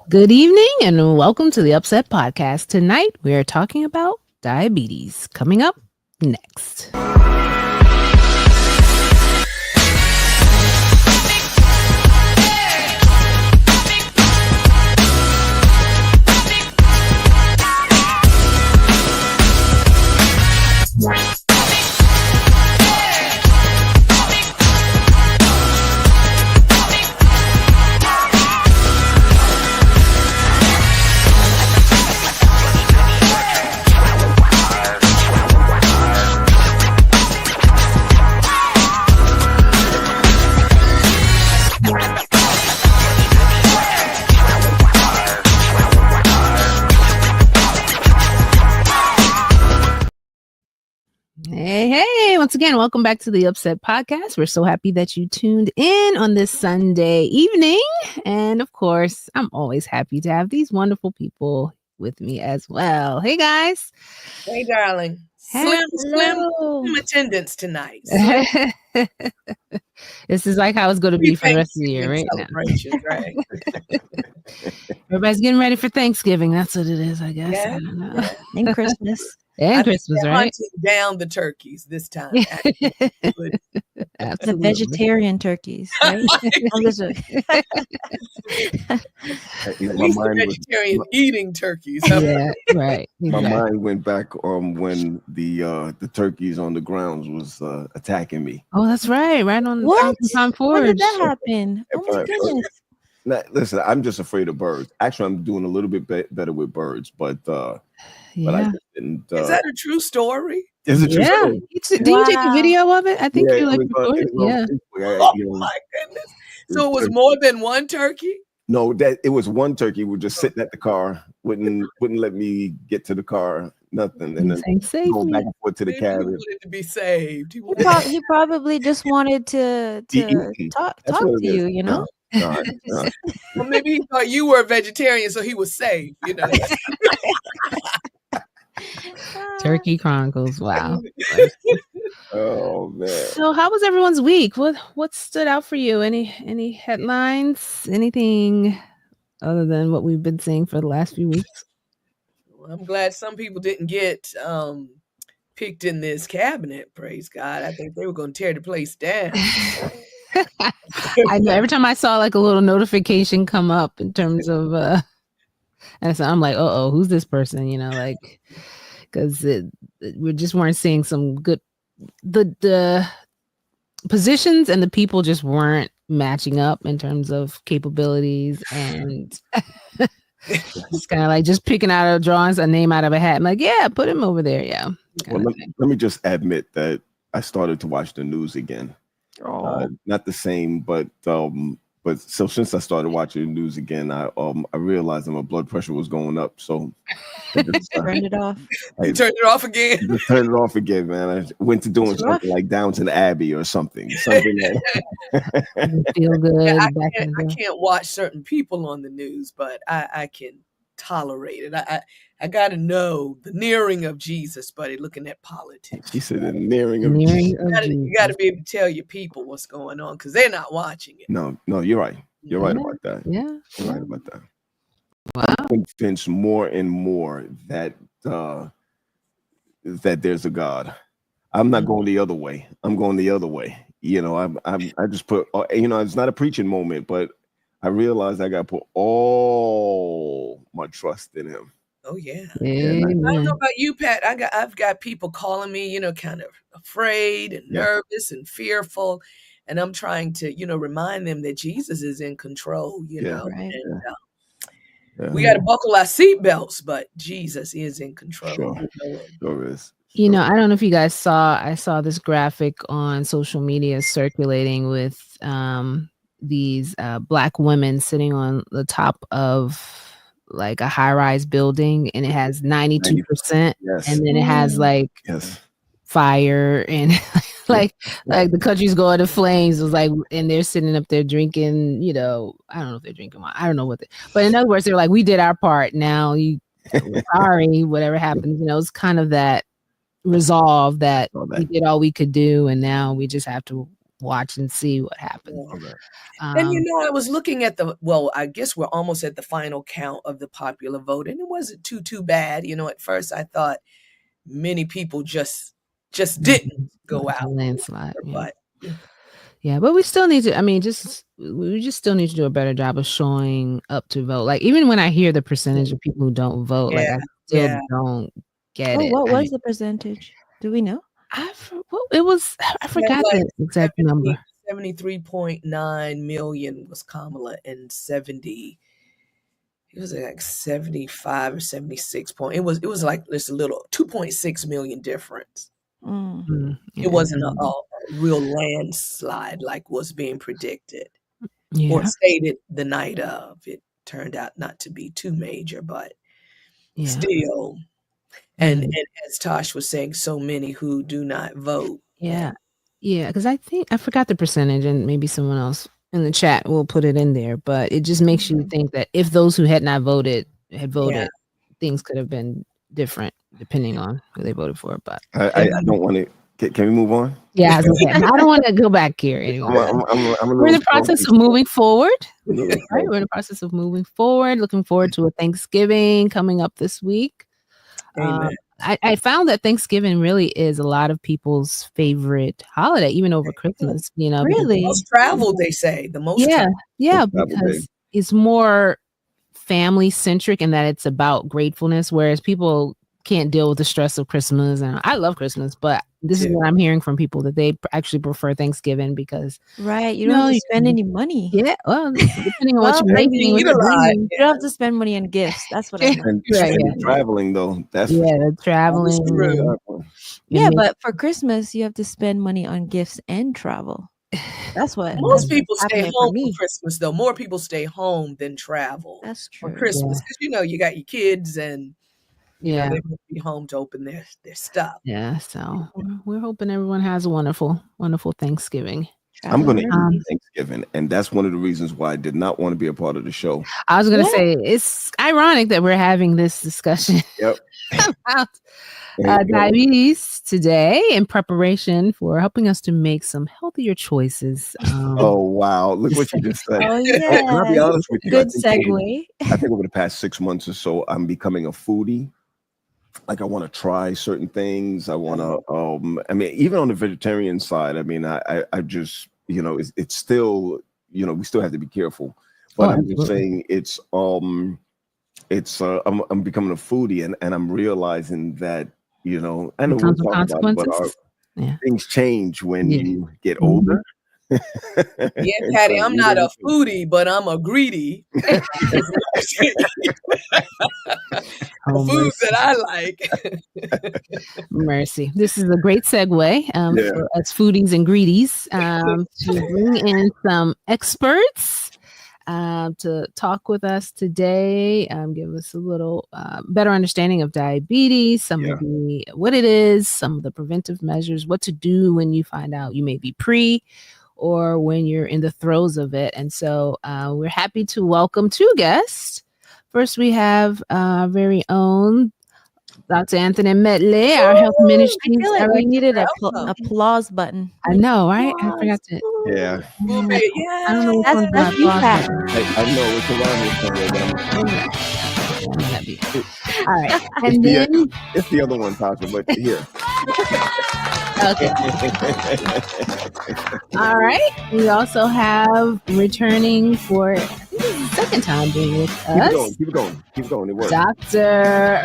Good evening and welcome to the Upset Podcast. Tonight we are talking about diabetes. Coming up next. Hey, once again, welcome back to the Upset Podcast. We're so happy that you tuned in on this Sunday evening. And of course, I'm always happy to have these wonderful people with me as well. Hey, guys. Hey, darling. Slim attendance tonight. This is like how it's going to be for the rest of the year, right now. Right? Everybody's getting ready for Thanksgiving. That's what it is, I guess. Yeah. I don't know. And Christmas. And Christmas, right? Hunting down the turkeys this time. Absolutely. The vegetarian turkeys, right? My mind vegetarian eating turkeys. Yeah, right. My mind went back when the turkeys on the grounds was attacking me. Oh, that's right. Right on What? Time Forge. When did that happen? Oh my Right. goodness. Now, listen, I'm just afraid of birds. Actually, I'm doing a little bit better with birds, but I Yeah. just didn't. Is that a true story? Is it true? Yeah. Did you take a Wow. video of it? I think you like it was recorded. on Yeah. Facebook. Oh my goodness. So it was more than one turkey? No, that it was one turkey was just sitting at the car, wouldn't let me get to the car, nothing, and then Saying, "Save going me." back and forth to the He cabin. wanted to be saved. He probably just wanted to Eaten. talk That's to what it is. you, you know? No. Well, maybe he thought you were a vegetarian, so he was saved, you know. Turkey Chronicles. Wow. Oh man. So how was everyone's week? What stood out for you? Any headlines? Anything other than what we've been seeing for the last few weeks? Well, I'm glad some people didn't get picked in this cabinet, praise God. I think they were going to tear the place down. I know every time I saw like a little notification come up in terms of and so I'm like, who's this person? You know, like because we just weren't seeing some good the positions and the people just weren't matching up in terms of capabilities and it's kind of like just picking out a drawings, a name out of a hat. I'm like, yeah, put him over there. Yeah. Well, let me just admit that I started to watch the news again. Not the same, but so since I started watching the news again, I realized that my blood pressure was going up. So I just, Turned it off. You turned it off again? Just turned it off again, man. I went to doing something like Downton Abbey or something. Something Doesn't feel good. Yeah, back in I the- can't watch certain people on the news, but I can tolerate it. I got to know the nearing of Jesus, buddy, looking at politics. She said the nearing of Nearing of You got to be able to tell your people what's going on because they're not watching it. No, you're right. You're right about that. Yeah. You're right about that. Wow. I'm convinced more and more that that there's a God. I'm not going the other way. I'm going the other way. You know, I just put, it's not a preaching moment, but I realized I got to put all my trust in him. Oh yeah. Amen. I don't know about you, Pat. I've got people calling me, kind of afraid and nervous and fearful, and I'm trying to, remind them that Jesus is in control. Right. And, we got to buckle our seatbelts, but Jesus is in control. Sure is. I don't know if you guys saw, I saw this graphic on social media circulating with these Black women sitting on the top of like a high-rise building, and it has 92%, Yes. and then it has like fire and like the country's going to flames. It was like, and they're sitting up there drinking, I don't know if they're drinking wine. I don't know but in other words, they're like, we did our part. Now sorry, whatever happens, it's kind of that resolve that we did all we could do, and now we just have to watch and see what happens. Okay. And I was looking at I guess we're almost at the final count of the popular vote, and it wasn't too bad. At first I thought many people just didn't go out. Landslide. But but we still need to. I mean, we just still need to do a better job of showing up to vote. Like even when I hear the percentage of people who don't vote, like I still don't get it. What was the percentage? Do we know? I forgot the exact number. 73.9 million was Kamala, and 70. It was like 75 or 76 point. It was like just a little 2.6 million difference. It wasn't a real landslide like was being predicted or stated the night of. It turned out not to be too major, but still. And as Tosh was saying, so many who do not vote. Yeah, because I think I forgot the percentage, and maybe someone else in the chat will put it in there. But it just makes you think that if those who had not voted had voted, things could have been different depending on who they voted for. But I don't want to. Can we move on? Yeah, I don't want to go back here anymore. We're in the process of moving forward. Right? We're in the process of moving forward. Looking forward to a Thanksgiving coming up this week. I found that Thanksgiving really is a lot of people's favorite holiday, even over Christmas. Really, the most travel, they say the most. Because it's more family centric in that it's about gratefulness, whereas people can't deal with the stress of Christmas. And I love Christmas, but this is what I'm hearing from people, that they actually prefer Thanksgiving because you don't have to spend any money. Yeah, well, depending on what you're making, you don't have to spend money on gifts. That's what I meant. Traveling though, that's traveling. But for Christmas, you have to spend money on gifts and travel. That's what most people stay home for Christmas. Though more people stay home than travel. That's true. For Christmas, because you got your kids and. They will be home to open their stuff. Yeah, so we're hoping everyone has a wonderful, wonderful Thanksgiving. I'm going to eat Thanksgiving, and that's one of the reasons why I did not want to be a part of the show. I was going to say, it's ironic that we're having this discussion about diabetes today in preparation for helping us to make some healthier choices. Oh, wow. Look what you just said. Oh, yeah. I'll be honest with you. Good segue. I think over the past 6 months or so, I'm becoming a foodie. Like I want to try certain things. I want to, even on the vegetarian side, I just, it's still, we still have to be careful, but I'm just saying I'm becoming a foodie and I'm realizing that, I know we're talking about, but things change when you get older. Patty, I'm not a foodie, but I'm a greedy. Foods that I like. Mercy. This is a great segue for us foodies and greedies to bring in some experts to talk with us today, give us a little better understanding of diabetes, some of what it is, some of the preventive measures, what to do when you find out you may be pre or when you're in the throes of it. And so we're happy to welcome two guests. First, we have our very own Dr. Anthony Medley, our health ministry. I feel like we needed an applause button. I know, right? I forgot to. Yeah. I don't know. That's you, Pat. I know it's around here somewhere, but all right. And then it's the other one, Tasha, but here. Okay. All right. We also have returning for, I think this is the second time being with us. Keep going. It works. Dr.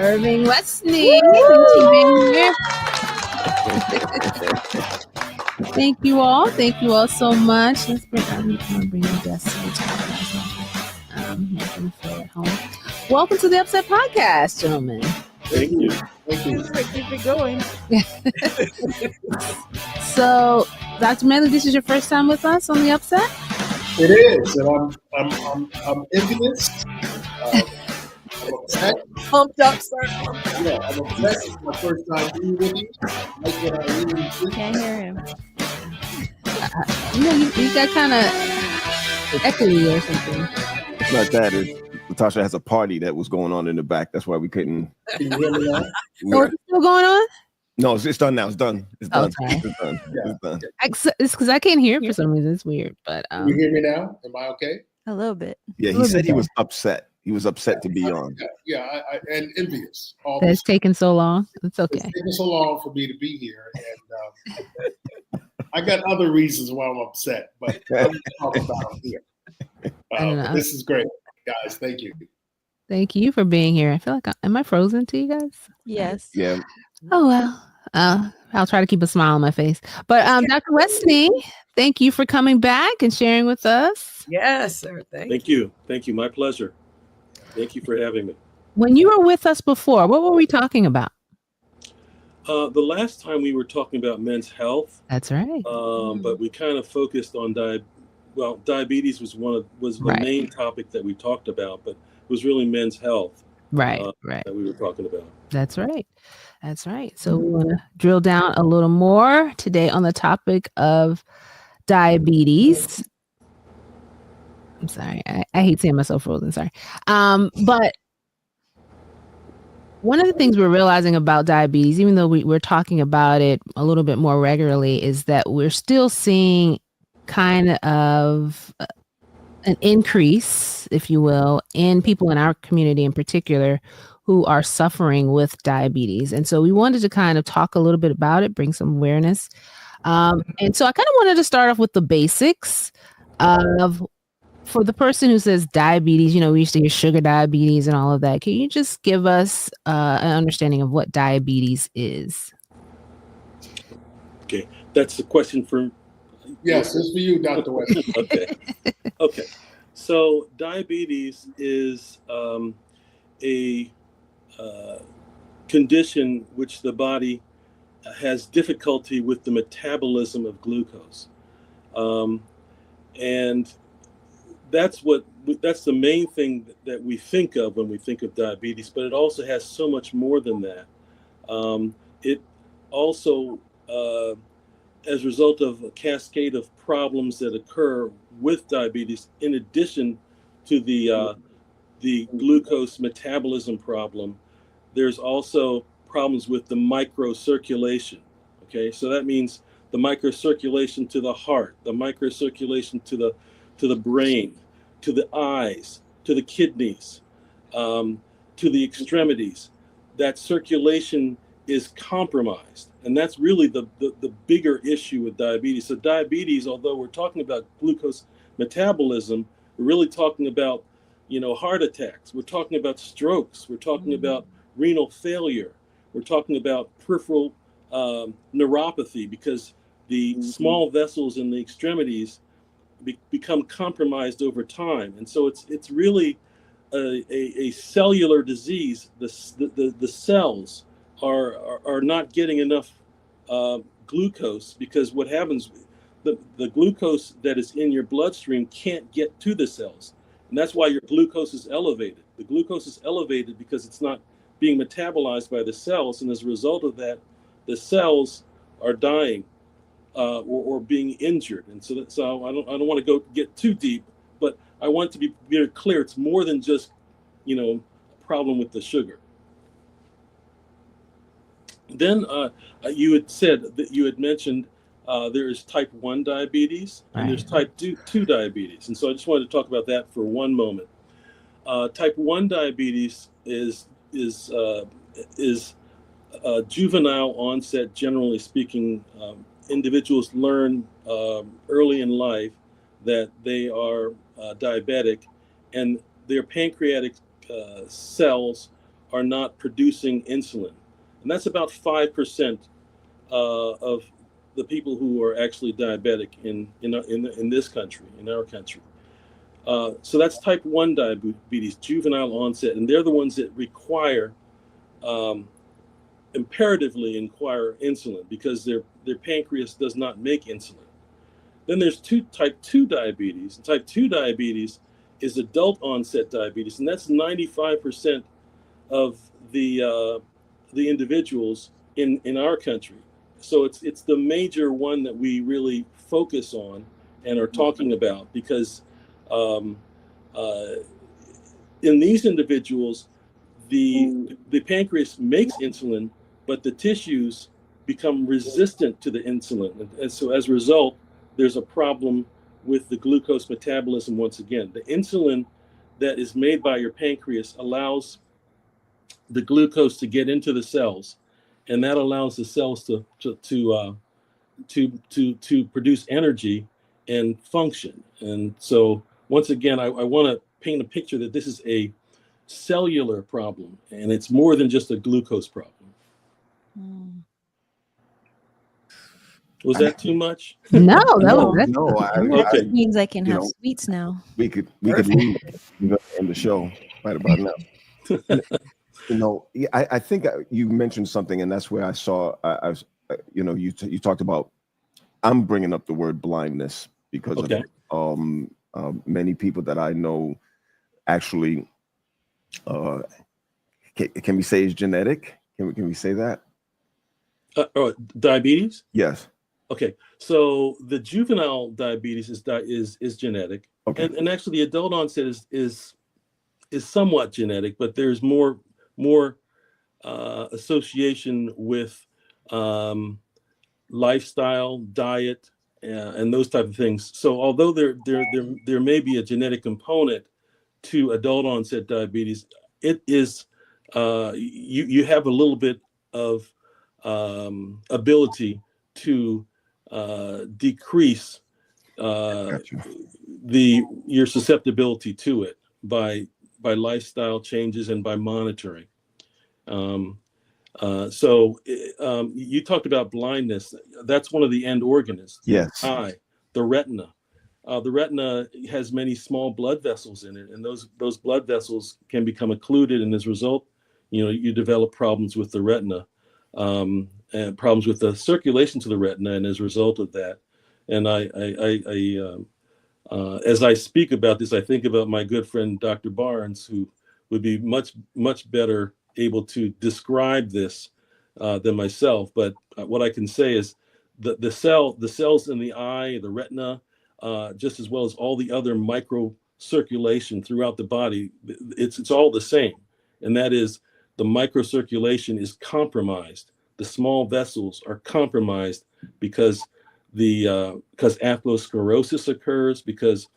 Irving Westney. Thanks for being here. Thank you all so much. I'm going to bring the guests to the home. Welcome to the Upset Podcast, gentlemen. Thank you. Keep it going. So, Dr. Medley, this is your first time with us on the Upset? It is, and I'm envious. I'm upset. Pumped up, sir. Yeah, I'm obsessed. It's my first time being with you. Like what I really did. Can't hear him. You got kind of echoey or something. It's not that. Natasha has a party that was going on in the back. That's why we couldn't. Can you hear me now? So it's still going on? No, it's done now. It's done. It's Oh, done. sorry. It's done. Yeah. It's done. It's because I can't hear it for some reason. It's weird, but Can you hear me now? Am I okay? A little bit. Yeah, he said he was upset. He was upset to be on. And envious. All that's this. taken so long. It's okay. It's taken so long for me to be here, and I got other reasons why I'm upset, but I'm going to talk about them here. This is great, guys. Thank you. Thank you for being here. I feel like am I frozen to you guys? Yes. Yeah. Oh well. I'll try to keep a smile on my face. But Dr. Westney, thank you for coming back and sharing with us. Yes, sir. Thank you. Thank you. My pleasure. Thank you for having me. When you were with us before, what were we talking about? The last time we were talking about men's health. That's right. But we kind of focused on diabetes was the main topic that we talked about, but it was really men's health. Right. That we were talking about. That's right. That's right. So we want to drill down a little more today on the topic of diabetes. I'm sorry. I hate seeing myself frozen. Sorry. But one of the things we're realizing about diabetes, even though we're talking about it a little bit more regularly, is that we're still seeing kind of an increase, if you will, in people in our community in particular who are suffering with diabetes. And so we wanted to kind of talk a little bit about it, bring some awareness. And so I kind of wanted to start off with the basics of, for the person who says diabetes, we used to hear sugar diabetes and all of that. Can you just give us an understanding of what diabetes is? Okay. That's the question for... Yes, it's for you, Dr. West. Okay. So diabetes is a condition which the body has difficulty with the metabolism of glucose. And that's the main thing that we think of when we think of diabetes, but it also has so much more than that. It also, as a result of a cascade of problems that occur with diabetes, in addition to the glucose metabolism problem, there's also problems with the microcirculation. Okay, so that means the microcirculation to the heart, the microcirculation to the brain, to the eyes, to the kidneys, to the extremities. That circulation is compromised. And that's really the bigger issue with diabetes. So diabetes, although we're talking about glucose metabolism, we're really talking about, heart attacks. We're talking about strokes. We're talking about renal failure. We're talking about peripheral neuropathy, because the small vessels in the extremities become compromised over time. And so it's really a cellular disease. The cells are not getting enough glucose, because what happens, the glucose that is in your bloodstream can't get to the cells. And that's why your glucose is elevated. The glucose is elevated because it's not being metabolized by the cells. And as a result of that, the cells are dying or being injured. And so I don't want to get too deep, but I want to be very clear. It's more than just, a problem with the sugar. Then you had said that you had mentioned there is type 1 diabetes and there's type 2 diabetes. And so I just wanted to talk about that for one moment. Type 1 diabetes is juvenile onset, generally speaking. Individuals learn early in life that they are diabetic, and their pancreatic cells are not producing insulin. And that's about 5% of the people who are actually diabetic in this country, in our country. So that's type 1 diabetes, juvenile onset, and they're the ones that imperatively require insulin, because their pancreas does not make insulin. Then there's type 2 diabetes. And type 2 diabetes is adult onset diabetes, and that's 95% of the individuals in our country. So it's the major one that we really focus on and are talking about, because in these individuals, the pancreas makes insulin, but the tissues become resistant to the insulin. And so as a result, there's a problem with the glucose metabolism once again. The insulin that is made by your pancreas allows the glucose to get into the cells, and that allows the cells to produce energy and function. And so once again, I want to paint a picture that this is a cellular problem, and it's more than just a glucose problem. Was that too much? No, That means I can have sweets now. We could leave in the show right about now. I think you mentioned something, and that's where I saw. You talked about. I'm bringing up the word blindness because of many people that I know actually. Can we say it's genetic? Can we say that? Diabetes? Yes. Okay, so the juvenile diabetes is genetic, and actually the adult onset is somewhat genetic, but there's more association with lifestyle, diet, and those type of things. So although there may be a genetic component to adult onset diabetes, it is you have a little bit of ability to decrease your susceptibility to it by lifestyle changes and by monitoring. So you talked about blindness. That's one of the end organs. Yes. Eye, the retina. The retina has many small blood vessels in it, and those blood vessels can become occluded, and as a result, you develop problems with the retina, and problems with the circulation to the retina, and as a result of that, and as I speak about this, I think about my good friend Dr. Barnes, who would be much better able to describe this than myself. But what I can say is the cells in the eye, the retina, just as well as all the other micro circulation throughout the body, it's all the same, and that is the microcirculation is compromised. The small vessels are compromised because atherosclerosis occurs, because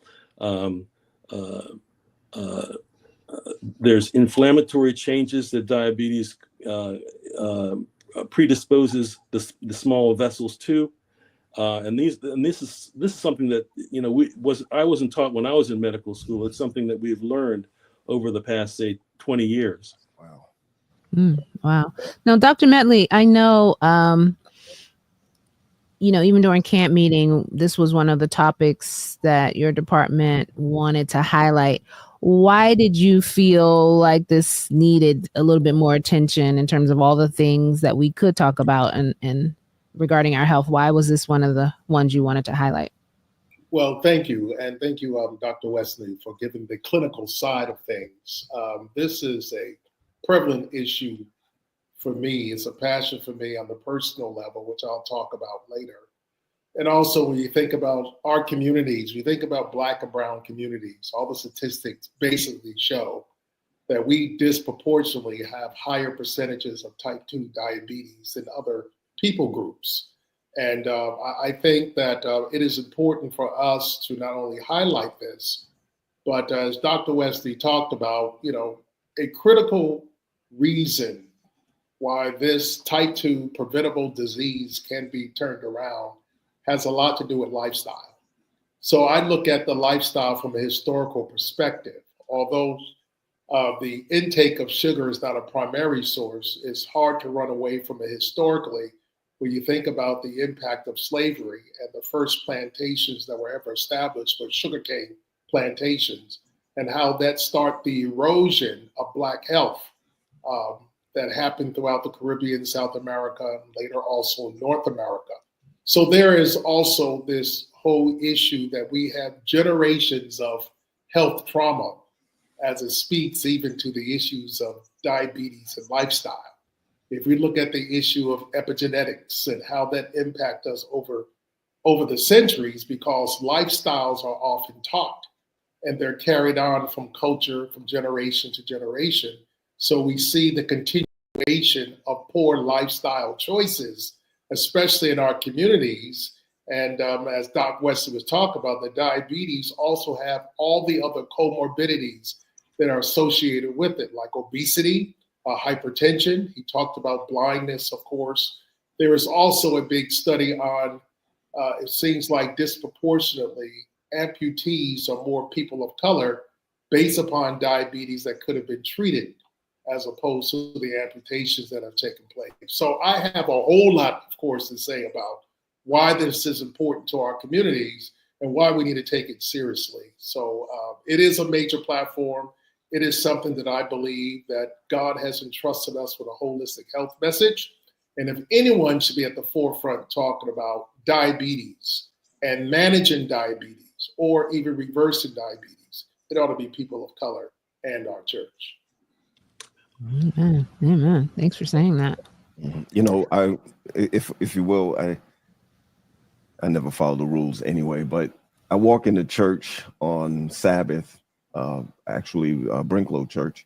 there's inflammatory changes that diabetes predisposes the small vessels to, and this is something that I wasn't taught when I was in medical school. It's something that we've learned over the past, say, 20 years. Wow. Wow. Now, Dr. Medley, I know, even during camp meeting, this was one of the topics that your department wanted to highlight. Why did you feel like this needed a little bit more attention in terms of all the things that we could talk about and regarding our health? Why was this one of the ones you wanted to highlight? Well, thank you. And thank you, Dr. Westney, for giving the clinical side of things. This is a prevalent issue for me. It's a passion for me on the personal level, which I'll talk about later. And also, when you think about our communities, you think about Black and brown communities, all the statistics basically show that we disproportionately have higher percentages of type 2 diabetes than other people groups. And I think that it is important for us to not only highlight this, but as Dr. Westney talked about, a critical reason why this type 2 preventable disease can be turned around has a lot to do with lifestyle. So I look at the lifestyle from a historical perspective. Although the intake of sugar is not a primary source, it's hard to run away from it historically when you think about the impact of slavery and the first plantations that were ever established were sugarcane plantations, and how that started the erosion of Black health that happened throughout the Caribbean, South America, and later also North America. So there is also this whole issue that we have generations of health trauma as it speaks even to the issues of diabetes and lifestyle. If we look at the issue of epigenetics and how that impacts us over the centuries, because lifestyles are often taught and they're carried on from culture, from generation to generation. So we see the continuation of poor lifestyle choices especially in our communities. And as Doc Wesley was talking about, the diabetes also have all the other comorbidities that are associated with it, like obesity, hypertension. He talked about blindness, of course. There is also a big study on, it seems like disproportionately, amputees are more people of color based upon diabetes that could have been treated as opposed to the amputations that have taken place. So I have a whole lot, of course, to say about why this is important to our communities and why we need to take it seriously. So it is a major platform. It is something that I believe that God has entrusted us with a holistic health message. And if anyone should be at the forefront talking about diabetes and managing diabetes or even reversing diabetes, it ought to be people of color and our church. Amen. Amen. Thanks for saying that. You know, if you will, I never follow the rules anyway, but I walk into church on Sabbath, actually Brinklow Church,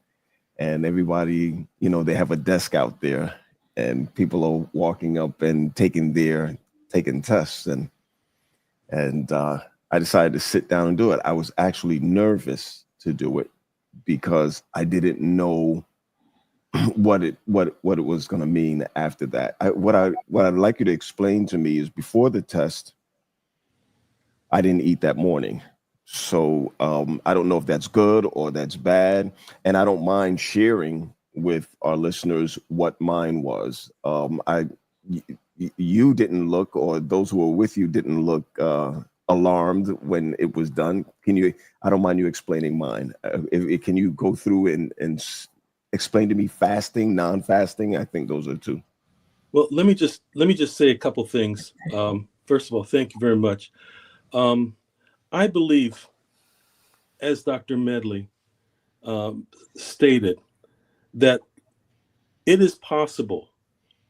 and everybody, you know, they have a desk out there and people are walking up and taking tests. And I decided to sit down and do it. I was actually nervous to do it because I didn't know what it was going to mean after that. What I'd like you to explain to me is before the test, I didn't eat that morning. So I don't know if that's good or that's bad. And I don't mind sharing with our listeners what mine was. You didn't look, or those who were with you didn't look alarmed when it was done. I don't mind you explaining mine. Can you go through and explain to me fasting, non-fasting? I think those are two. Well, let me just say a couple things. First of all, thank you very much. I believe, as Dr. Medley stated, that it is possible.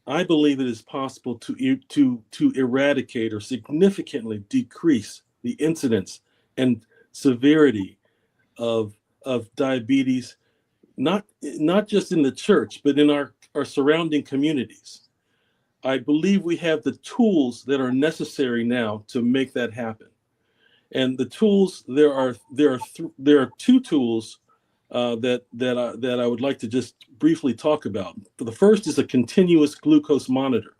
I believe it is possible to eradicate or significantly decrease the incidence and severity of diabetes, not just in the church, but in our surrounding communities. I believe we have the tools that are necessary now to make that happen. And the tools, there are two tools that I would like to just briefly talk about. The first is a continuous glucose monitor,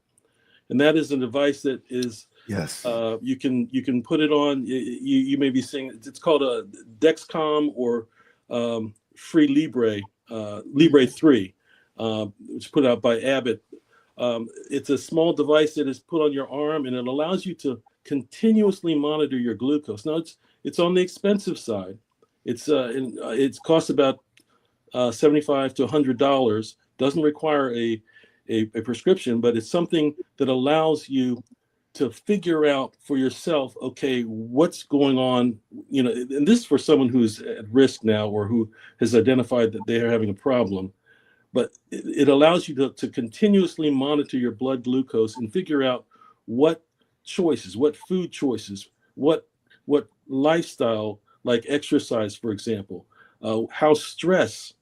and that is a device that is yes. You can put it on. You may be seeing it's called a Dexcom or Free Libre 3, which is put out by Abbott. It's a small device that is put on your arm, and it allows you to continuously monitor your glucose. Now it's on the expensive side. It costs about $75 to $100. Doesn't require a prescription, but it's something that allows you to figure out for yourself, okay, what's going on, you know, and this is for someone who's at risk now or who has identified that they are having a problem. But it allows you to continuously monitor your blood glucose and figure out what choices, what food choices, what lifestyle, like exercise, for example, how stress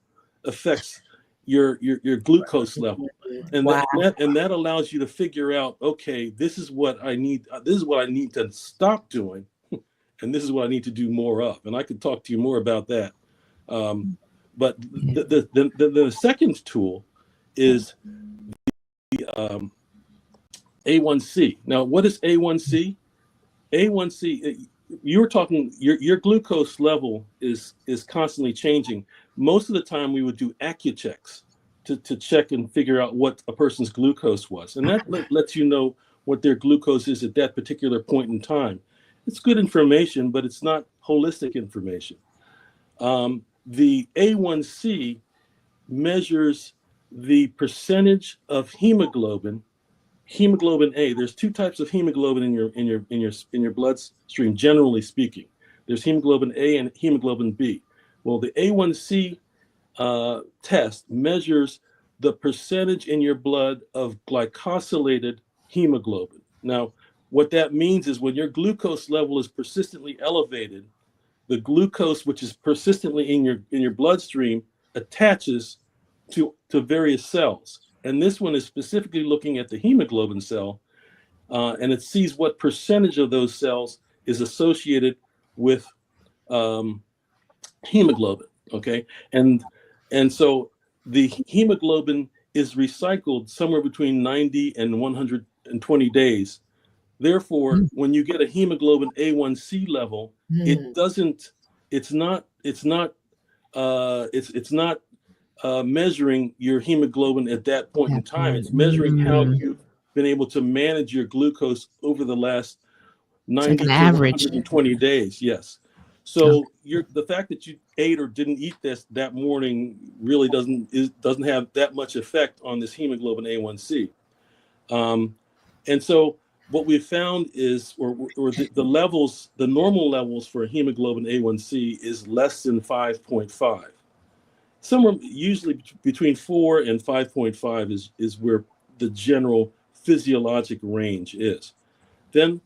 affects your glucose level, and Wow. that allows you to figure out, okay, this is what I need. This is what I need to stop doing, and this is what I need to do more of. And I could talk to you more about that. But the second tool is the A1C. Now, what is A1C? A1C, you're talking, your glucose level is constantly changing. Most of the time we would do AccuChecks to check and figure out what a person's glucose was. And that lets you know what their glucose is at that particular point in time. It's good information, but it's not holistic information. The A1C measures the percentage of hemoglobin A. There's two types of hemoglobin in your bloodstream, generally speaking. There's hemoglobin A and hemoglobin B. Well, the A1C test measures the percentage in your blood of glycosylated hemoglobin. Now, what that means is when your glucose level is persistently elevated, the glucose, which is persistently in your bloodstream, attaches to various cells. And this one is specifically looking at the hemoglobin cell. and it sees what percentage of those cells is associated with hemoglobin. Okay, and so the hemoglobin is recycled somewhere between 90 and 120 days. Therefore, when you get a hemoglobin A1C level, it doesn't. It's not measuring your hemoglobin at that point in time. It's measuring how you've been able to manage your glucose over the last 90 to 120 days. Yes. So the fact that you ate or didn't eat this that morning really doesn't have that much effect on this hemoglobin A1C. And so what we've found is, or the levels, the normal levels for hemoglobin A1C is less than 5.5. Somewhere usually between 4 and 5.5 is where the general physiologic range is. Then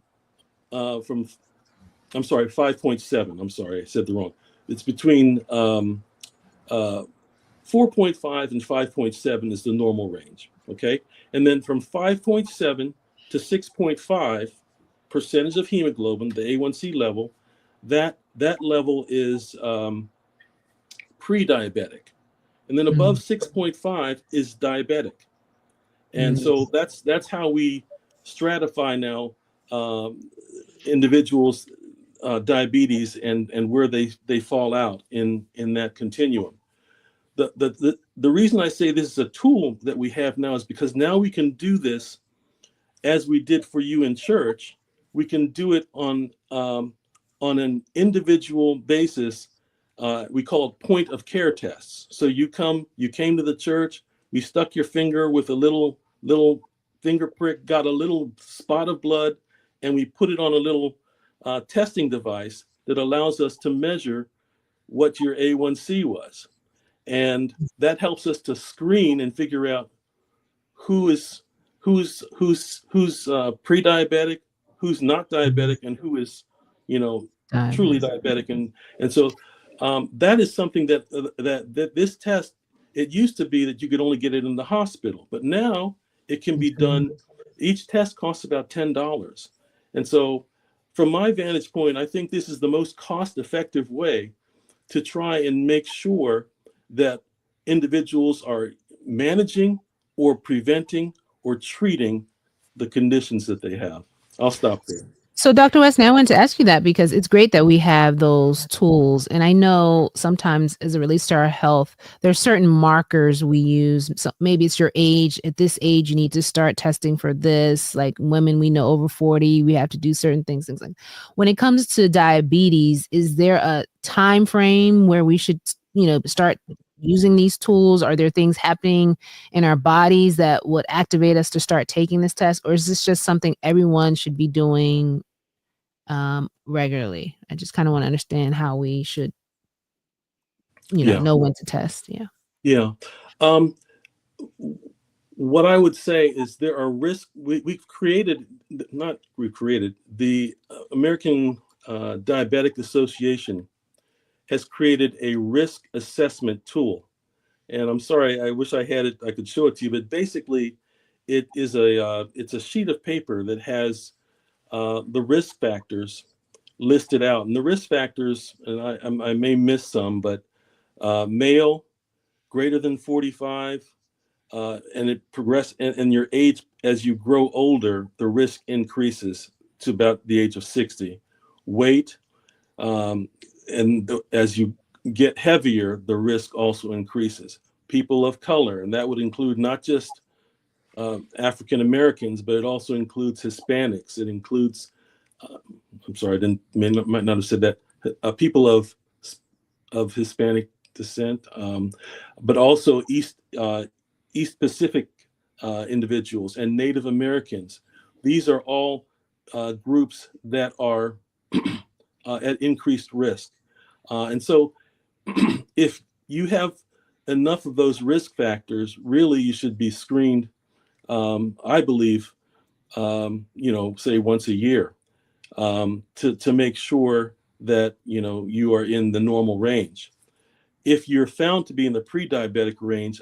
I'm sorry, 5.7. I'm sorry, I said the wrong. It's between 4.5 and 5.7 is the normal range. Okay, and then from 5.7 to 6.5 percentage of hemoglobin, the A1C level, that level is pre-diabetic, and then above 6.5 is diabetic. And so that's how we stratify now individuals' diabetes and where they fall out in that continuum. The reason I say this is a tool that we have now is because now we can do this as we did for you in church. We can do it on an individual basis. We call it point of care tests. So you came to the church, we stuck your finger with a little finger prick, got a little spot of blood, and we put it on a little testing device that allows us to measure what your A1C was. And that helps us to screen and figure out who's pre-diabetic, who's not diabetic, and who is, truly diabetic. And so that is something that this test, it used to be that you could only get it in the hospital, but now it can be done. Each test costs about $10. And so from my vantage point, I think this is the most cost-effective way to try and make sure that individuals are managing or preventing or treating the conditions that they have. I'll stop there. So, Dr. Westney, I wanted to ask you that because it's great that we have those tools. And I know sometimes as it relates to our health, there's certain markers we use. So maybe it's your age. At this age, you need to start testing for this. Like women, we know over 40, we have to do certain things like that. When it comes to diabetes, is there a time frame where we should, start using these tools? Are there things happening in our bodies that would activate us to start taking this test? Or is this just something everyone should be doing regularly? I just kind of want to understand how we should, know when to test. Yeah. What I would say is there are risks. The American Diabetic Association has created a risk assessment tool. And I'm sorry, I wish I had it, I could show it to you, but basically it is it's a sheet of paper that has the risk factors listed out. And the risk factors, and I may miss some, but male, greater than 45, and it progresses, and your age, as you grow older, the risk increases to about the age of 60. Weight, as you get heavier, the risk also increases. People of color, and that would include not just African Americans, but it also includes Hispanics. It includes, I'm sorry, might not have said that. People of Hispanic descent, but also East Pacific individuals and Native Americans. These are all groups that are at increased risk. And so if you have enough of those risk factors, really you should be screened, I believe, say once a year, to make sure that, you are in the normal range. If you're found to be in the pre-diabetic range,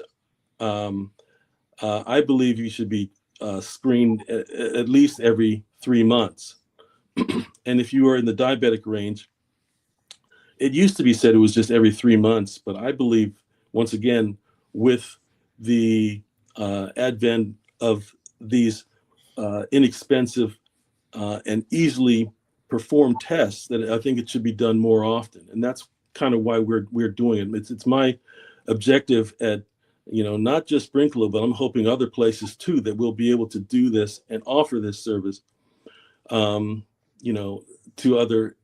I believe you should be screened at least every 3 months. And if you are in the diabetic range, it used to be said it was just every 3 months, but I believe, once again, with the advent of these inexpensive and easily performed tests, that I think it should be done more often. And that's kind of why we're doing it. It's my objective at, not just Sprinkler, but I'm hoping other places too, that we'll be able to do this and offer this service, to other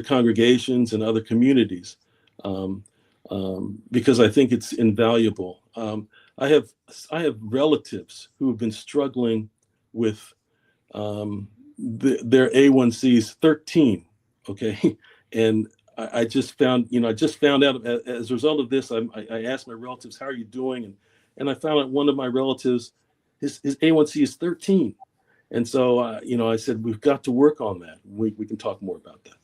congregations and other communities, because I think it's invaluable. I have relatives who have been struggling with their A1Cs 13, okay, and I just found out as a result of this. I asked my relatives, "How are you doing?" And I found out one of my relatives, his A1C is 13. And so, I said, we've got to work on that. We can talk more about that.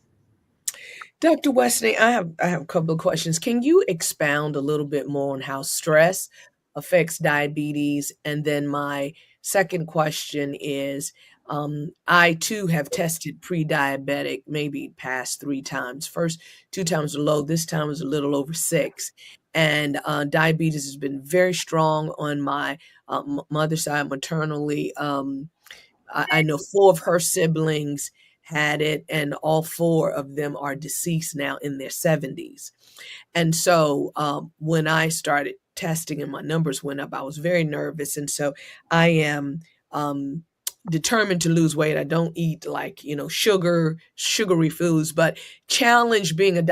Dr. Westney, I have a couple of questions. Can you expound a little bit more on how stress affects diabetes? And then my second question is, I too have tested pre-diabetic, maybe past 3 times. First 2 times were low. This time was a little over 6. And diabetes has been very strong on my mother's side, maternally. I know 4 of her siblings had it, and all 4 of them are deceased now in their 70s. And so when I started testing and my numbers went up, I was very nervous. And so I am determined to lose weight. I don't eat sugary foods, but challenge being a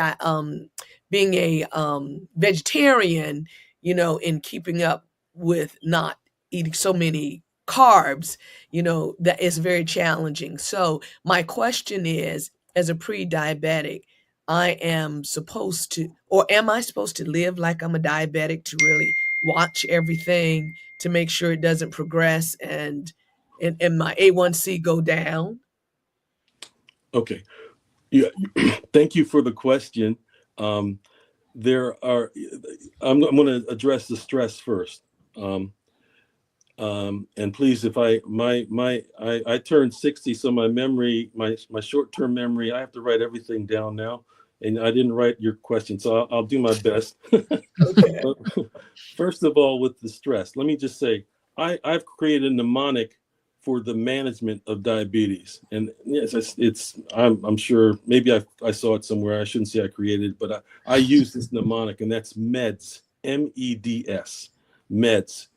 vegetarian, in keeping up with not eating so many carbs, that is very challenging. So my question is, as a pre-diabetic, am I supposed to live like I'm a diabetic, to really watch everything to make sure it doesn't progress and my A1C go down? Okay. Yeah. Thank you for the question. I'm going to address the stress first. And please, if I turned 60, so my memory, my short-term memory, I have to write everything down now, and I didn't write your question, so I'll do my best. Okay. First of all, with the stress, let me just say, I've created a mnemonic for the management of diabetes, and yes, I'm sure maybe I saw it somewhere. I shouldn't say I created it, but I use this mnemonic, and that's MEDS, MEDS, MEDS.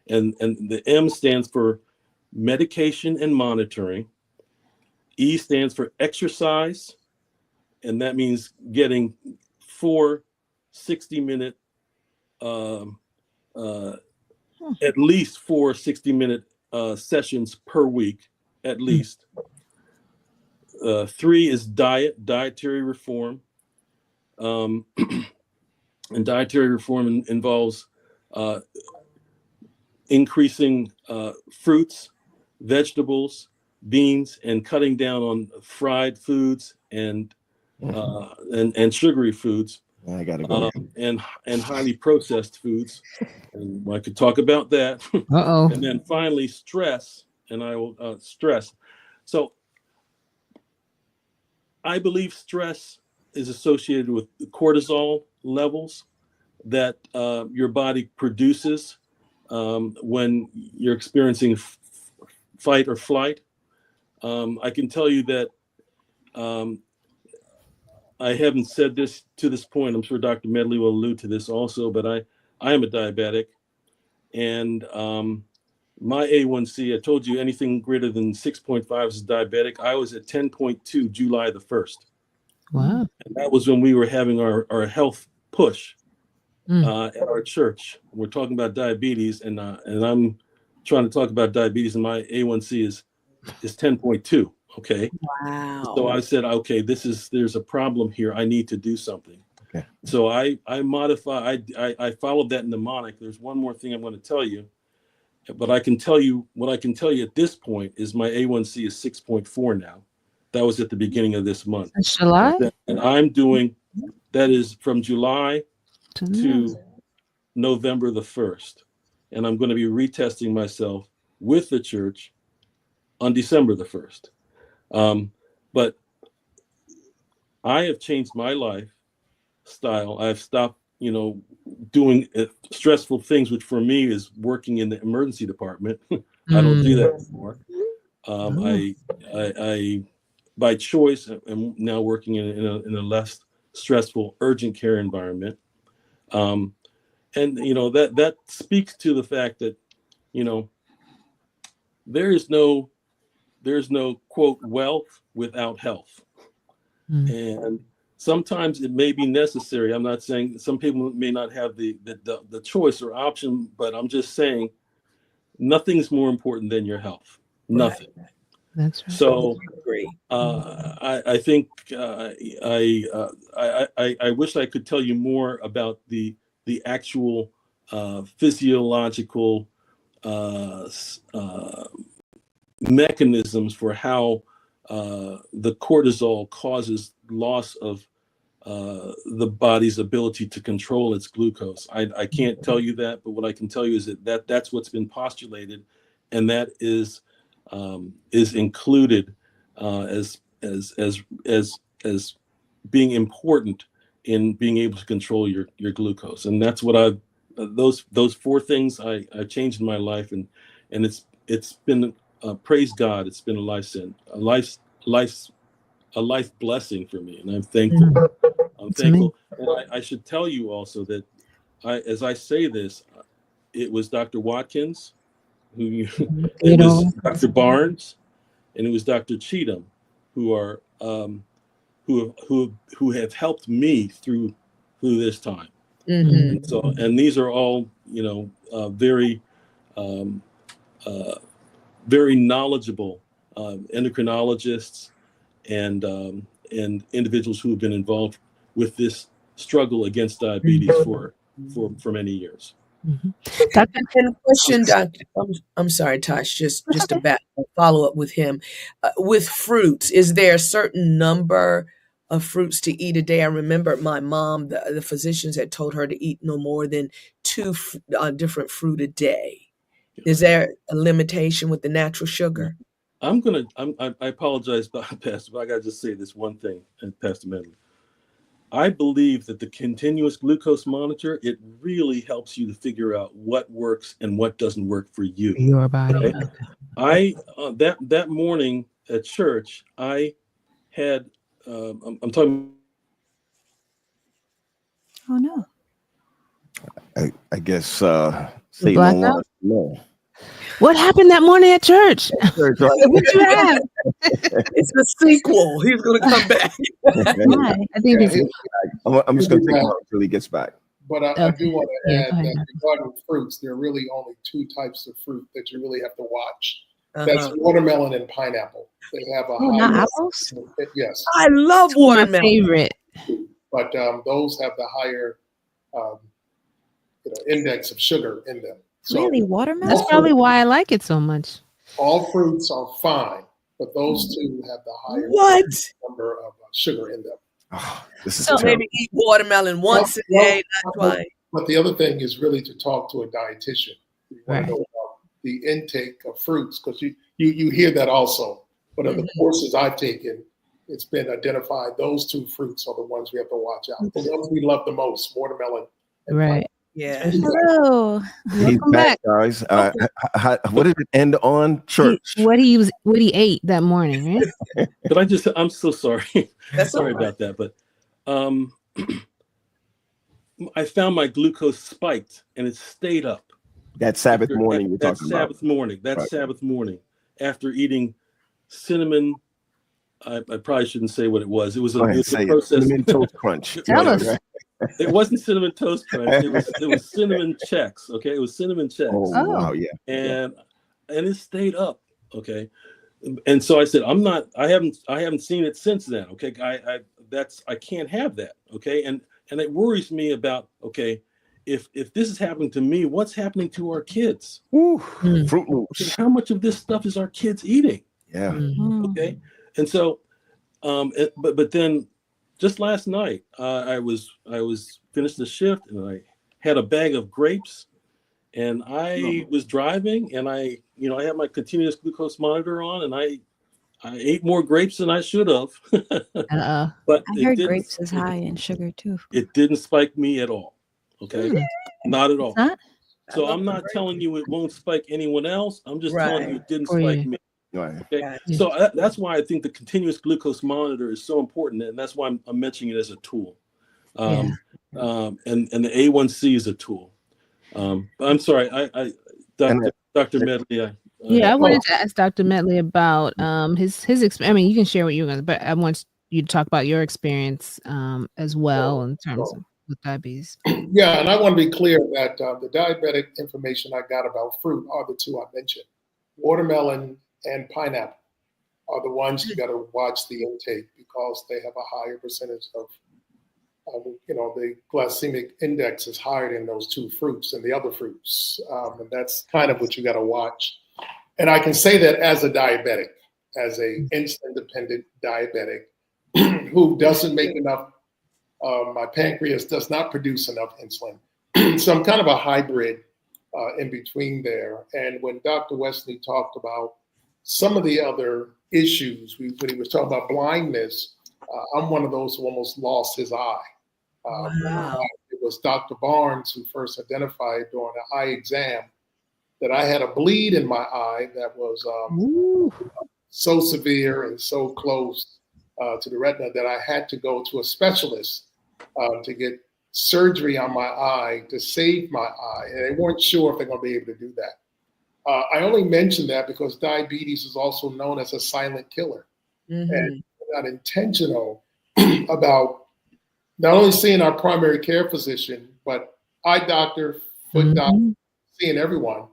And the M stands for medication and monitoring. E stands for exercise, and that means getting 4 60-minute, at least 4 60-minute sessions per week, at least. 3 is dietary reform. And dietary reform involves increasing fruits, vegetables, beans, and cutting down on fried foods and sugary foods. I gotta go. And highly processed foods. And I could talk about that. Uh-oh. And then finally, stress. And I will stress. So I believe stress is associated with cortisol levels that your body produces when you're experiencing fight or flight. I can tell you that I haven't said this to this point. I'm sure Dr. Medley will allude to this also, but I am a diabetic, and my A1C, I told you anything greater than 6.5 is diabetic. I was at 10.2 July the 1st. Wow. And that was when we were having our health push at our church. We're talking about diabetes, and I'm trying to talk about diabetes, and my A1C is 10.2. Okay. Wow. So I said, okay, there's a problem here. I need to do something. Okay. So I followed that mnemonic. There's one more thing I'm going to tell you, but what I can tell you at this point is my A1C is 6.4 now. That was at the beginning of this month. July? And I'm doing, that is from July to November the 1st. And I'm going to be retesting myself with the church on December the 1st. But I have changed my lifestyle. I've stopped, doing stressful things, which for me is working in the emergency department. I don't do that anymore. I by choice, am now working in a less stressful urgent care environment. And that speaks to the fact that, there's no quote wealth without health. And sometimes it may be necessary. I'm not saying some people may not have the choice or option, but I'm just saying nothing's more important than your health. Nothing. Right. That's right. So Great. I think I wish I could tell you more about the actual physiological mechanisms for how the cortisol causes loss of the body's ability to control its glucose. I can't tell you that, but what I can tell you is that's what's been postulated, and that is included as being important in being able to control your glucose. And that's what those four things I changed in my life, and it's been praise God, it's been a life blessing for me, and I'm thankful. I'm thankful. And I should tell you also that as I say this, it was Dr. Watkins, it was Dr. Barnes, and it was Dr. Cheatham, who are who have helped me through this time. And so, and these are all very very knowledgeable endocrinologists and individuals who have been involved with this struggle against diabetes for many years. Dr. Question, Doctor. I'm sorry, Tosh. Just a follow up with him. With fruits, is there a certain number of fruits to eat a day? I remember my mom, the physicians had told her to eat no more than 2 different fruit a day. Is there a limitation with the natural sugar? I apologize, Pastor, but I got to just say this one thing, Pastor Medley. I believe that the continuous glucose monitor, it really helps you to figure out what works and what doesn't work for you. Your body. Okay? That morning at church, I had I'm talking. Oh no. I guess Satan don't want us to know. What happened that morning at church? What you have? It's a sequel. He's going to come back. I think I'm just going to take him out until he gets back. But I do want to add that regarding fruits, there are really only 2 types of fruit that you really have to watch. That's watermelon and pineapple. They have a high not apples? Yes. I love watermelon. My favorite. But those have the higher index of sugar in them. So really, watermelon? That's probably why I like it so much. All fruits are fine, but those 2 have the higher number of sugar in them. Oh, this is so maybe eat watermelon once a day, not twice. But the other thing is really to talk to a dietitian. You want to know about the intake of fruits, because you hear that also. But of the courses I've taken, it's been identified those 2 fruits are the ones we have to watch out. The ones we love the most, watermelon and pineapple. Yeah. Hello. He's back, guys. What did it end on? Church. What he ate that morning, right? But I'm so sorry. That's sorry about that. But I found my glucose spiked and it stayed up. That Sabbath morning you're talking about. Sabbath morning after eating cinnamon. I probably shouldn't say what it was. It was a processed cinnamon toast crunch. Tell us. It wasn't cinnamon toast crunch. It was cinnamon checks. Okay, it was cinnamon checks. Oh wow, yeah. And it stayed up. Okay, and so I said, I haven't seen it since then. Okay, I can't have that. Okay, and it worries me about if this is happening to me, what's happening to our kids? Fruit Loops. How much of this stuff is our kids eating? Yeah. Okay, and so, but then. Just last night, I was finished the shift and I had a bag of grapes And I was driving, and I had my continuous glucose monitor on, and I ate more grapes than I should have. But I heard grapes is high in sugar too. It didn't spike me at all. Okay, not at all. Not? So I'm not telling you it won't spike anyone else. I'm just telling you it didn't spike me. Right. Okay. So that's why I think the continuous glucose monitor is so important, and that's why I'm mentioning it as a tool. And the A1C is a tool. I'm sorry, Dr. Medley. I wanted to ask Dr. Medley about his experience. I mean, you can share what you're going to, but I want you to talk about your experience as well in terms of with diabetes. Yeah, and I want to be clear that the diabetic information I got about fruit are the two I mentioned. Watermelon and pineapple are the ones you got to watch the intake because they have a higher percentage of the glycemic index is higher in those two fruits than the other fruits. And that's kind of what you got to watch. And I can say that as a diabetic, as a insulin-dependent diabetic who doesn't make enough, my pancreas does not produce enough insulin. So I'm kind of a hybrid in between there. And when Dr. Westney talked about some of the other issues, when he was talking about blindness, I'm one of those who almost lost his eye. It was Dr. Barnes who first identified during an eye exam that I had a bleed in my eye that was so severe and so close to the retina that I had to go to a specialist to get surgery on my eye to save my eye. And they weren't sure if they're going to be able to do that. I only mention that because diabetes is also known as a silent killer. And we're not intentional about not only seeing our primary care physician, but eye doctor, foot doctor, seeing everyone,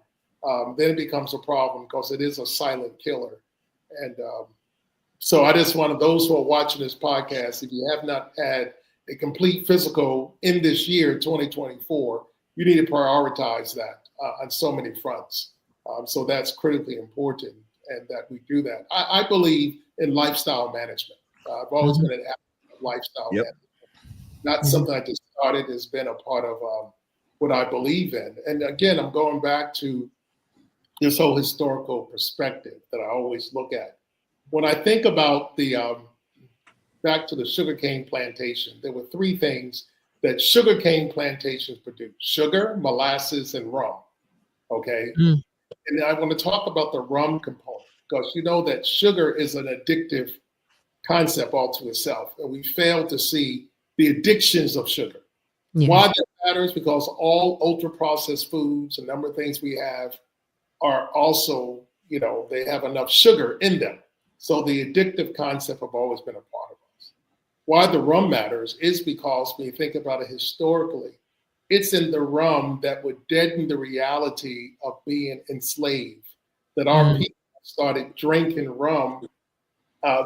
then it becomes a problem because it is a silent killer. And so I just wanted those who are watching this podcast, if you have not had a complete physical in this year, 2024, you need to prioritize that on so many fronts. So that's critically important and that we do that. I believe in lifestyle management. I've always been an advocate of lifestyle management. Not something I just started, has been a part of what I believe in. And again, I'm going back to this whole historical perspective that I always look at. When I think about back to the sugarcane plantation, there were three things that sugarcane plantations produced: sugar, molasses, and rum. Okay. And I want to talk about the rum component because you know that sugar is an addictive concept all to itself. And we fail to see the addictions of sugar. Why that matters? Because all ultra-processed foods, a number of things we have are also, they have enough sugar in them. So the addictive concept have always been a part of us. Why the rum matters is because when you think about it historically, it's in the rum that would deaden the reality of being enslaved, that our people started drinking rum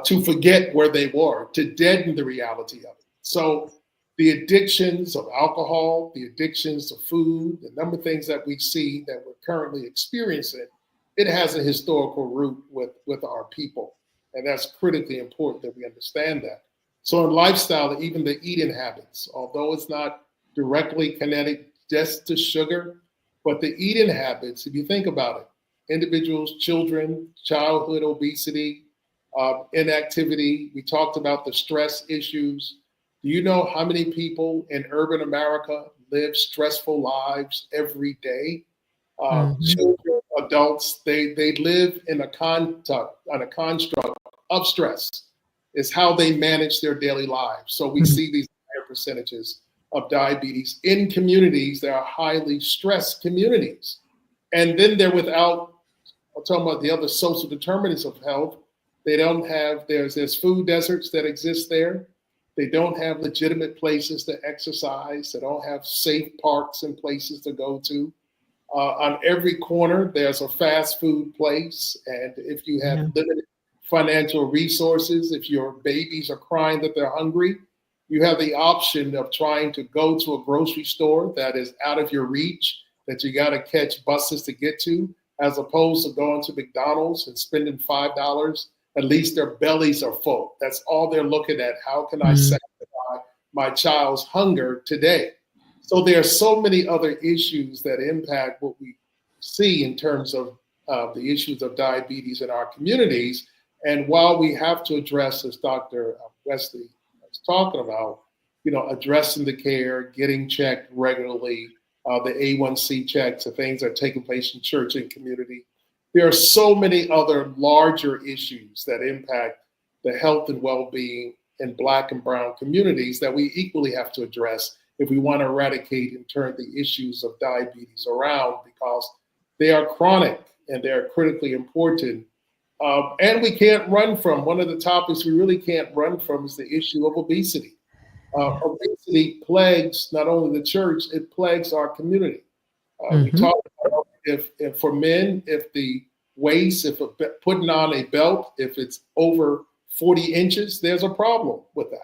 to forget where they were, to deaden the reality of it. So the addictions of alcohol, the addictions of food, the number of things that we see that we're currently experiencing, it has a historical root with our people. And that's critically important that we understand that. So in lifestyle, even the eating habits, although it's not directly connected just to sugar, but the eating habits, if you think about it, individuals, children, childhood obesity, inactivity, we talked about the stress issues. Do you know how many people in urban America live stressful lives every day? Children, adults, they live in a construct of stress. It's how they manage their daily lives. So we see these higher percentages of diabetes in communities that are highly stressed communities. And then they're without, I'm talking about the other social determinants of health. They don't have, there's food deserts that exist there. They don't have legitimate places to exercise. They don't have safe parks and places to go to. On every corner, there's a fast food place. And if you have limited financial resources, if your babies are crying that they're hungry, you have the option of trying to go to a grocery store that is out of your reach, that you got to catch buses to get to, as opposed to going to McDonald's and spending $5. At least their bellies are full. That's all they're looking at. How can I satisfy my child's hunger today? So there are so many other issues that impact what we see in terms of the issues of diabetes in our communities. And while we have to address, as Dr. Westney was talking about, addressing the care, getting checked regularly, the A1C checks, the things that are taking place in church and community, there are so many other larger issues that impact the health and well-being in Black and brown communities that we equally have to address if we want to eradicate and turn the issues of diabetes around, because they are chronic and they're critically important. And we can't run from, one of the topics we really can't run from is the issue of obesity. Obesity plagues not only the church, it plagues our community. We talk about if for men, if the waist, putting on a belt, if it's over 40 inches, there's a problem with that.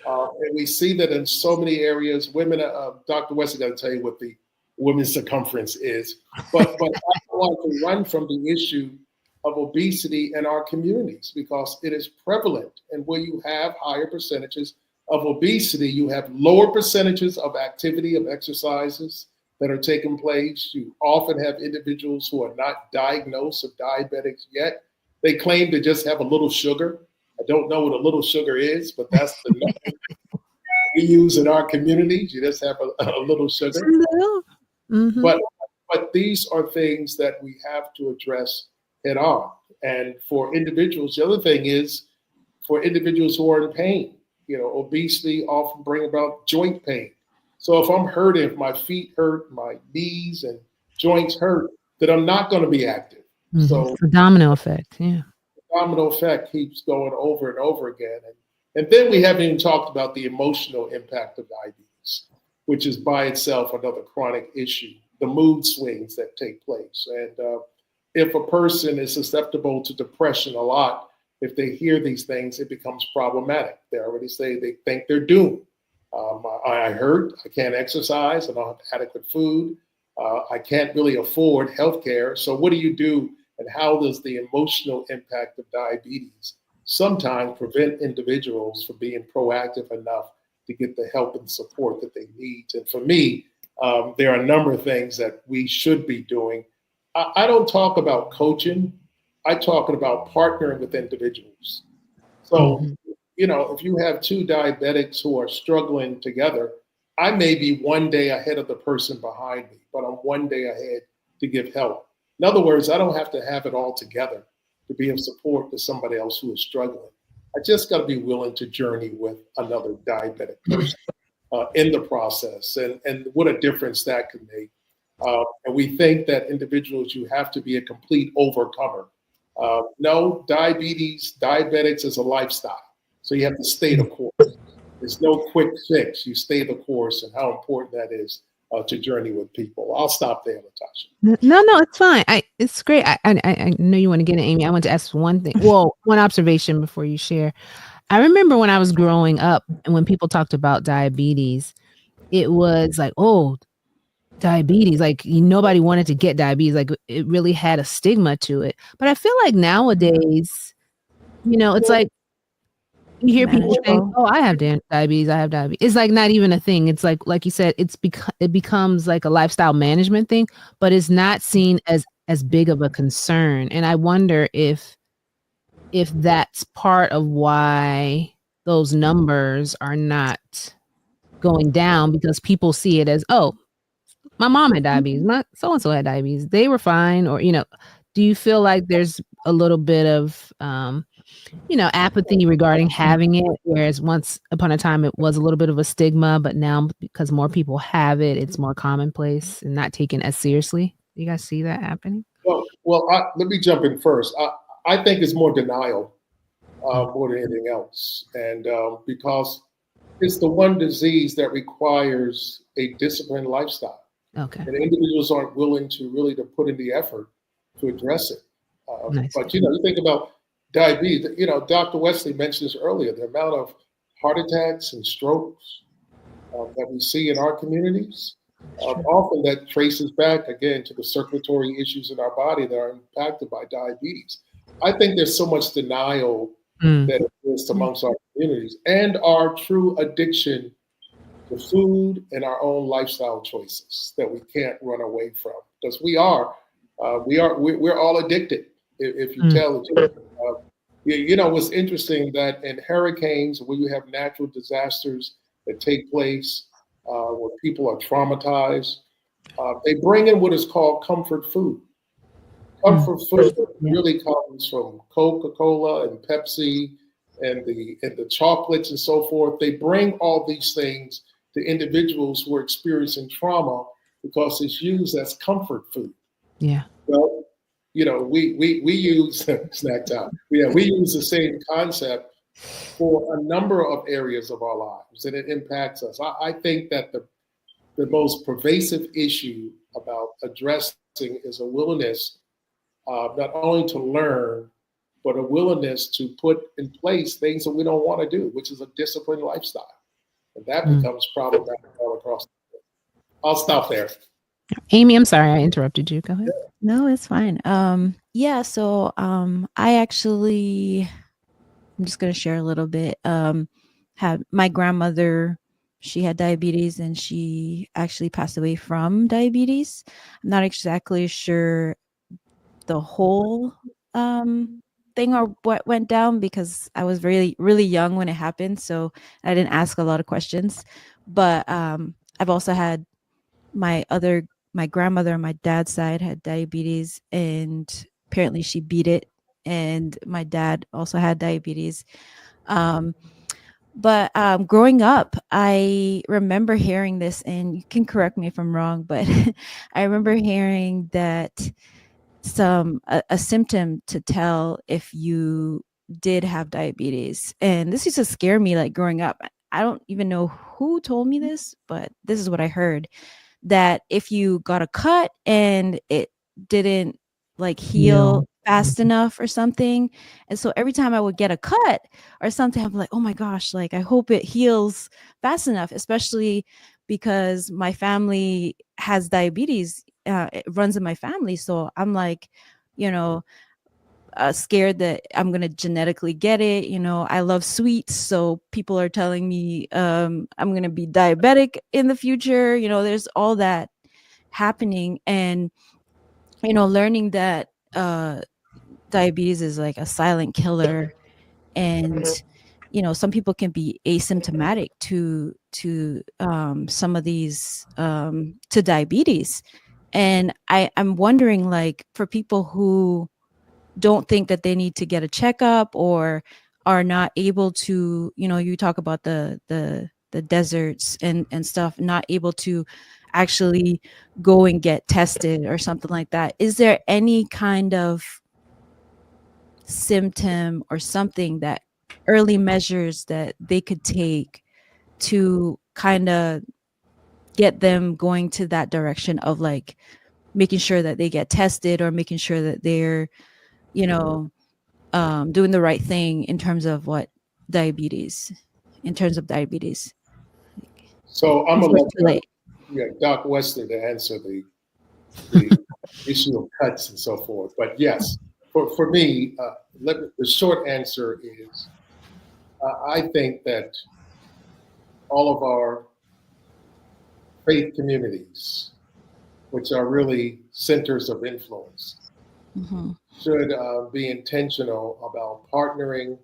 And we see that in so many areas. Women, Dr. West is going to tell you what the women's circumference is, but I want to run from the issue of obesity in our communities because it is prevalent. And where you have higher percentages of obesity, you have lower percentages of activity, of exercises that are taking place. You often have individuals who are not diagnosed with diabetics yet. They claim to just have a little sugar. I don't know what a little sugar is, but that's the number we use in our communities. You just have a little sugar. But these are things that we have to address head on. And for individuals, the other thing is for individuals who are in pain, obesity often bring about joint pain. So if I'm hurting, if my feet hurt, my knees and joints hurt, then I'm not going to be active. So the domino effect, domino effect keeps going over and over again. And then we haven't even talked about the emotional impact of diabetes, which is by itself another chronic issue, the mood swings that take place. And if a person is susceptible to depression a lot, if they hear these things, it becomes problematic. They already say they think they're doomed. I hurt, I can't exercise, I don't have adequate food, I can't really afford healthcare. So what do you do? And how does the emotional impact of diabetes sometimes prevent individuals from being proactive enough to get the help and support that they need? And for me, there are a number of things that we should be doing. I don't talk about coaching. I talk about partnering with individuals. So, if you have two diabetics who are struggling together, I may be one day ahead of the person behind me, but I'm one day ahead to give help. In other words, I don't have to have it all together to be of support to somebody else who is struggling. I just got to be willing to journey with another diabetic person in the process, and what a difference that can make. And we think that individuals, you have to be a complete overcomer. No, diabetics is a lifestyle. So you have to stay the course. There's no quick fix. You stay the course, and how important that is to journey with people. I'll stop there, Latasha. No, it's fine. It's great. I know you want to get in, Amy. I want to ask one thing. Well, one observation before you share. I remember when I was growing up and when people talked about diabetes, it was like, oh, diabetes, like nobody wanted to get diabetes. Like it really had a stigma to it. But I feel like nowadays, it's like you hear people saying, oh, I have diabetes. I have diabetes. It's like not even a thing. It's like you said, it becomes like a lifestyle management thing, but it's not seen as big of a concern. And I wonder if that's part of why those numbers are not going down, because people see it as, oh, my mom had diabetes, my so-and-so had diabetes, they were fine. Or, do you feel like there's a little bit of, apathy regarding having it, whereas once upon a time it was a little bit of a stigma, but now because more people have it, it's more commonplace and not taken as seriously? Do you guys see that happening? Well, let me jump in first. I think it's more denial more than anything else. And because it's the one disease that requires a disciplined lifestyle. Okay. And individuals aren't willing to really to put in the effort to address it. Nice. But, you think about diabetes, Dr. Westney mentioned this earlier, the amount of heart attacks and strokes that we see in our communities. Often that traces back, again, to the circulatory issues in our body that are impacted by diabetes. I think there's so much denial that exists amongst our communities, and our true addiction to the food, and our own lifestyle choices that we can't run away from, because we're all addicted. If you tell the truth, what's interesting that in hurricanes, when you have natural disasters that take place, where people are traumatized, they bring in what is called comfort food. Comfort food really comes from Coca-Cola and Pepsi and the chocolates and so forth. They bring all these things to individuals who are experiencing trauma because it's used as comfort food. Yeah. Well, we use snack time. We use the same concept for a number of areas of our lives, and it impacts us. I think that the most pervasive issue about addressing is a willingness not only to learn, but a willingness to put in place things that we don't want to do, which is a disciplined lifestyle. And that becomes problematic all across the board. I'll stop there. Amy, I'm sorry I interrupted you. Go ahead. No, it's fine. So I actually, I'm just going to share a little bit. Had my grandmother, she had diabetes and she actually passed away from diabetes. I'm not exactly sure the whole thing or what went down because I was really, really young when it happened. So I didn't ask a lot of questions. But I've also had my grandmother on my dad's side had diabetes, and apparently she beat it. And my dad also had diabetes. But growing up, I remember hearing this, and you can correct me if I'm wrong, but I remember hearing that a symptom to tell if you did have diabetes. And this used to scare me, like growing up. I don't even know who told me this, but this is what I heard, that if you got a cut and it didn't like heal fast enough or something. And so every time I would get a cut or something, I'm like, oh my gosh, like I hope it heals fast enough, especially because my family has diabetes. It runs in my family. So I'm like, scared that I'm going to genetically get it. I love sweets. So people are telling me I'm going to be diabetic in the future. There's all that happening. And, learning that diabetes is like a silent killer. And, some people can be asymptomatic to some of these, to diabetes. And I'm wondering, like, for people who don't think that they need to get a checkup or are not able to, you talk about the deserts and stuff, not able to actually go and get tested or something like that. Is there any kind of symptom or something that early measures that they could take to kind of get them going to that direction of like making sure that they get tested or making sure that they're doing the right thing in terms of diabetes. So I'm going to let Doc Westney to answer the issue of cuts and so forth. But yes, for me, the short answer is I think that all of our faith communities, which are really centers of influence, should be intentional about partnering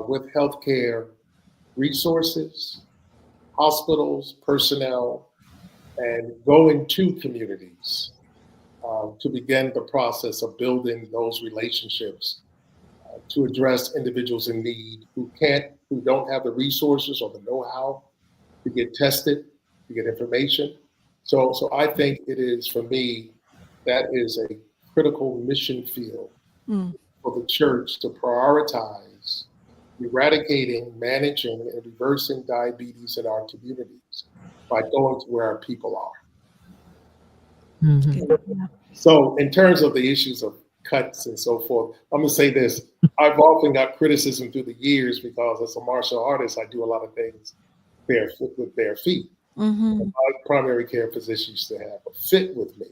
with healthcare resources, hospitals, personnel, and going to communities to begin the process of building those relationships to address individuals in need who don't have the resources or the know-how to get tested, to get information. So I think it is, for me, that is a critical mission field for the church to prioritize eradicating, managing, and reversing diabetes in our communities by going to where our people are. So in terms of the issues of cuts and so forth, I'm going to say this. I've often got criticism through the years because as a martial artist, I do a lot of things with bare feet. My primary care physician used to have a fit with me.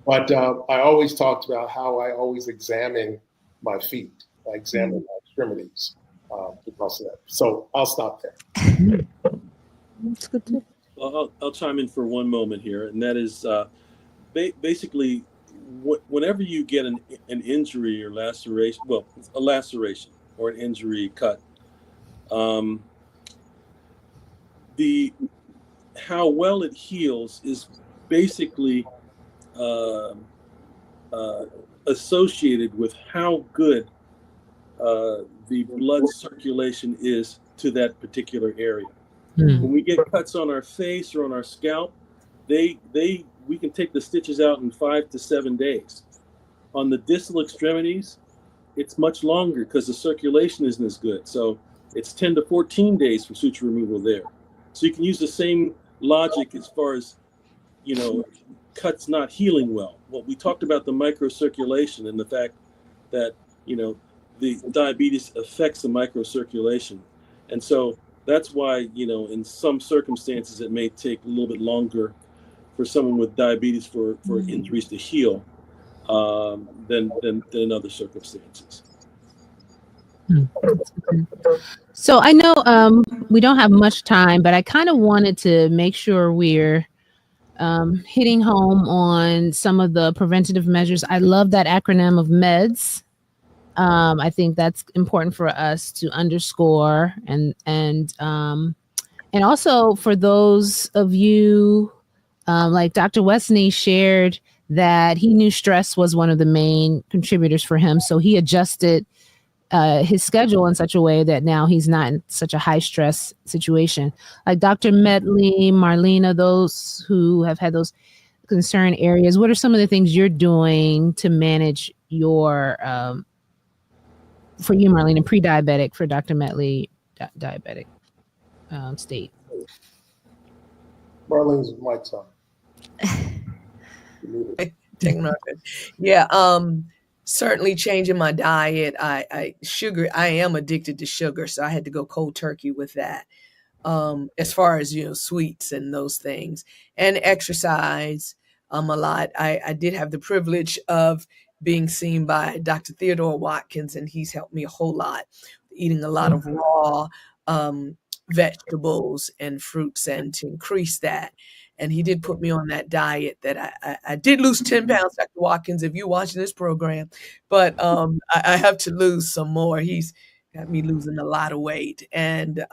But I always talked about how I always examine my feet. I examine my extremities because of that. So I'll stop there. It's good too. I'll chime in for one moment here, and that is basically whenever you get an injury or laceration, well, a laceration or an injury cut, how well it heals is basically associated with how good the blood circulation is to that particular area. When we get cuts on our face or on our scalp, we can take the stitches out in 5 to 7 days. On the distal extremities, it's much longer because the circulation isn't as good. So it's 10 to 14 days for suture removal there. So you can use the same logic as far as, cuts not healing well. Well, we talked about the microcirculation and the fact that, the diabetes affects the microcirculation. And so that's why, in some circumstances, it may take a little bit longer for someone with diabetes for injuries to heal than in other circumstances. So I know we don't have much time, but I kind of wanted to make sure we're hitting home on some of the preventative measures. I love that acronym of MEDS. I think that's important for us to underscore, and also for those of you like Dr. Westney shared that he knew stress was one of the main contributors for him, so he adjusted his schedule in such a way that now he's not in such a high stress situation. Like Dr. Medley, Marlena, those who have had those concern areas, what are some of the things you're doing to manage your for you, Marlena, pre-diabetic, for Dr. Medley, diabetic state? Marlene's mic's on. Yeah, certainly changing my diet. I am addicted to sugar, so I had to go cold turkey with that. As far as sweets and those things, and exercise a lot. I did have the privilege of being seen by Dr. Theodore Watkins, and he's helped me a whole lot, eating a lot of raw vegetables and fruits, and to increase that. And he did put me on that diet that I did lose 10 pounds, Dr. Watkins, if you're watching this program, but I have to lose some more. He's got me losing a lot of weight. And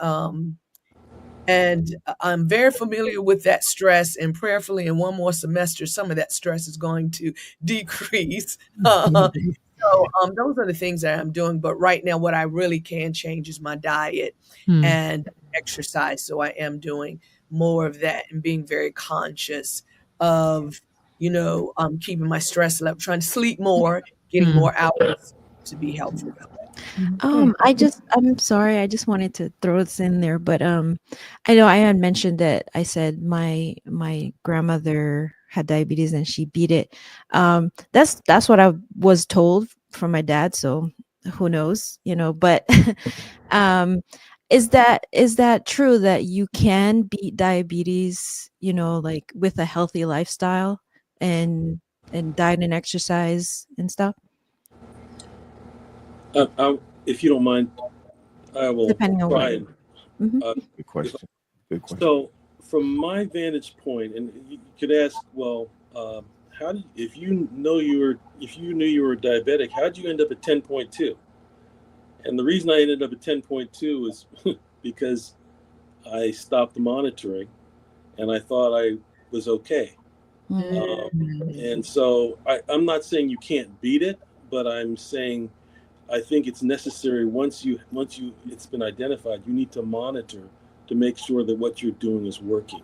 I'm very familiar with that stress, and prayerfully in one more semester, some of that stress is going to decrease. So those are the things that I'm doing. But right now, what I really can change is my diet and exercise. So I am doing more of that and being very conscious of, keeping my stress level, trying to sleep more, getting more hours to be helpful. I'm sorry, I just wanted to throw this in there, but I know I had mentioned that I said my grandmother had diabetes and she beat it. That's what I was told from my dad, so who knows, but is that true that you can beat diabetes, like with a healthy lifestyle and diet and exercise and stuff? If you don't mind, I will Depending on try. Good question. So, from my vantage point, and you could ask, well, if you knew you were diabetic, how did you end up at 10.2? And the reason I ended up at 10.2 is because I stopped monitoring, and I thought I was okay. And so I'm not saying you can't beat it, but I'm saying I think it's necessary once it's been identified, you need to monitor to make sure that what you're doing is working.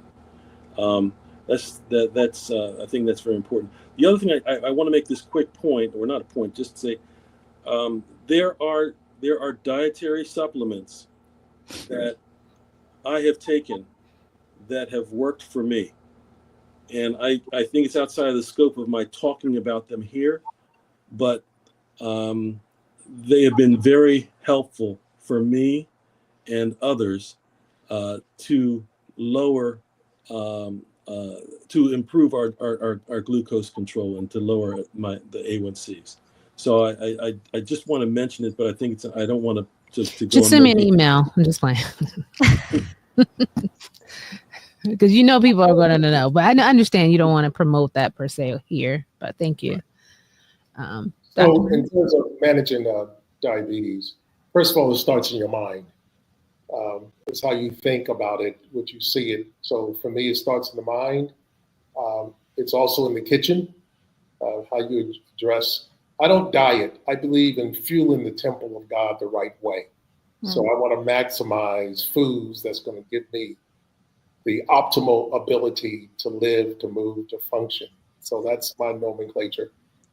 That's I think that's very important. The other thing I want to make this quick point, or not a point, just to say there are dietary supplements that I have taken that have worked for me, and I think it's outside of the scope of my talking about them here, but they have been very helpful for me and others to lower, to improve our glucose control and to lower the A1Cs. So I just want to mention it, but I think I don't want to just go. Just send me an email. I'm just playing. Because you know people are going to know, but I understand you don't want to promote that per se here. But thank you. So in terms of managing diabetes, first of all, it starts in your mind. It's how you think about it, what you see it. So for me, it starts in the mind. It's also in the kitchen, how you dress. I don't diet. I believe in fueling the temple of God the right way. So I want to maximize foods that's going to give me the optimal ability to live, to move, to function. So that's my nomenclature.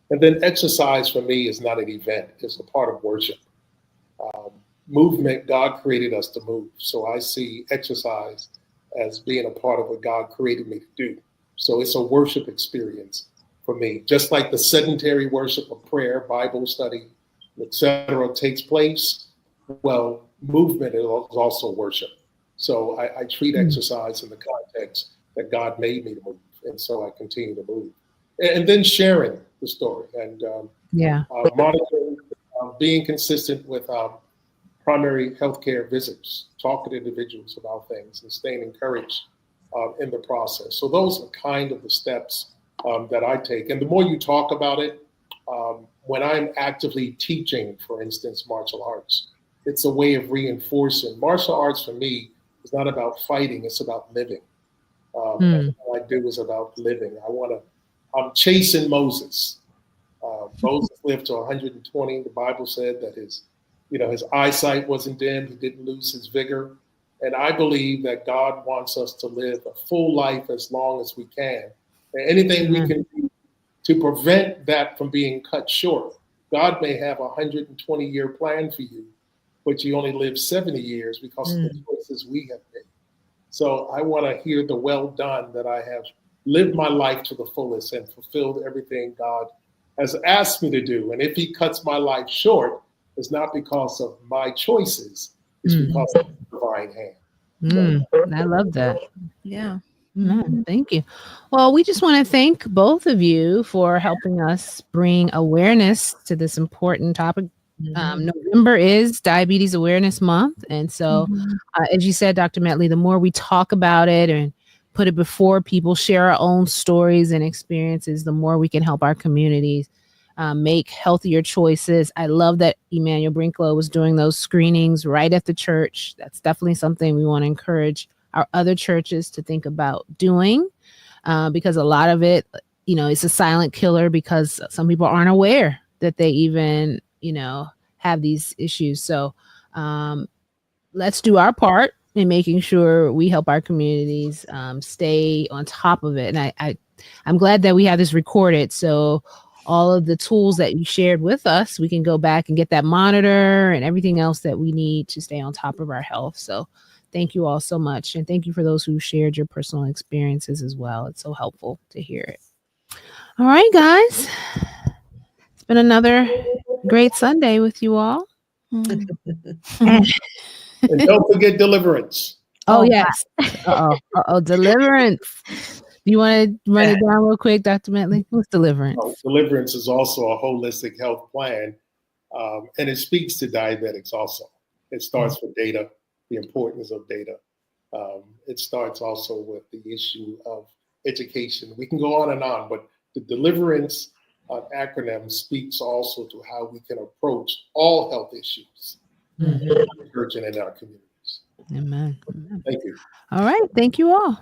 And then exercise for me is not an event, it's a part of worship. Movement, God created us to move. So I see exercise as being a part of what God created me to do. So it's a worship experience for me. Just like the sedentary worship of prayer, Bible study, etc. takes place, well, movement is also worship. So I treat exercise in the context that God made me to move. And so I continue to move. And then sharing the story and monitoring, being consistent with primary healthcare visits, talking to individuals about things and staying encouraged in the process. So those are kind of the steps that I take. And the more you talk about it, when I'm actively teaching, for instance, martial arts, it's a way of reinforcing. Martial arts for me is not about fighting, it's about living. And what I do is about living. I'm chasing Moses. Moses lived to 120. The Bible said that his eyesight wasn't dim. He didn't lose his vigor. And I believe that God wants us to live a full life as long as we can. And anything we can do to prevent that from being cut short. God may have a 120-year plan for you, but you only live 70 years because of the choices we have made. So I want to hear the well done, that I have lived my life to the fullest and fulfilled everything God has asked me to do. And if he cuts my life short, it's not because of my choices, it's because of the divine hand. I love that. Yeah. Thank you. Well, we just want to thank both of you for helping us bring awareness to this important topic. November is Diabetes Awareness Month. And so, as you said, Dr. Medley, the more we talk about it and put it before people, share our own stories and experiences, the more we can help our communities make healthier choices. I love that Emmanuel Brinklow was doing those screenings right at the church. That's definitely something we want to encourage our other churches to think about doing, because a lot of it, it's a silent killer because some people aren't aware that they even, have these issues. So let's do our part in making sure we help our communities stay on top of it. And I'm glad that we have this recorded. So all of the tools that you shared with us, we can go back and get that monitor and everything else that we need to stay on top of our health. So thank you all so much. And thank you for those who shared your personal experiences as well. It's so helpful to hear it. All right, guys. It's been another great Sunday with you all. And don't forget deliverance. Oh, yes. Deliverance. You want to run it down real quick, Dr. Medley? What's deliverance? Deliverance is also a holistic health plan, and it speaks to diabetics also. It starts with data, the importance of data. It starts also with the issue of education. We can go on, but the deliverance acronym speaks also to how we can approach all health issues in the church and in our communities. Amen. Thank you. All right. Thank you all.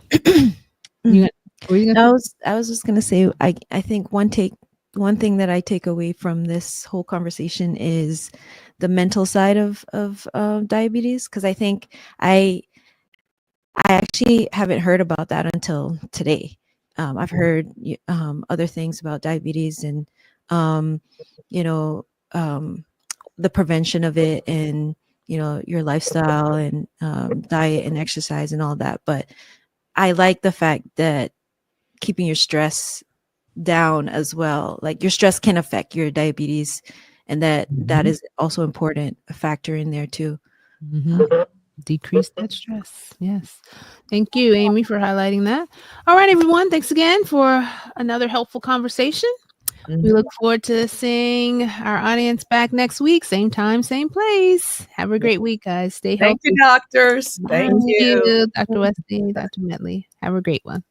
I was just gonna say, I think one thing that I take away from this whole conversation is the mental side of diabetes, because I think I actually haven't heard about that until today. I've heard other things about diabetes and the prevention of it, and your lifestyle and diet and exercise and all that. But I like the fact that keeping your stress down as well, like your stress can affect your diabetes, and that is also important, a factor in there too. Decrease that stress. Yes. Thank you, Amy, for highlighting that. All right, everyone. Thanks again for another helpful conversation. We look forward to seeing our audience back next week. Same time, same place. Have a great week, guys. Stay healthy. Thank you, doctors. Thank you. Dr. Westney, Dr. Medley. Have a great one.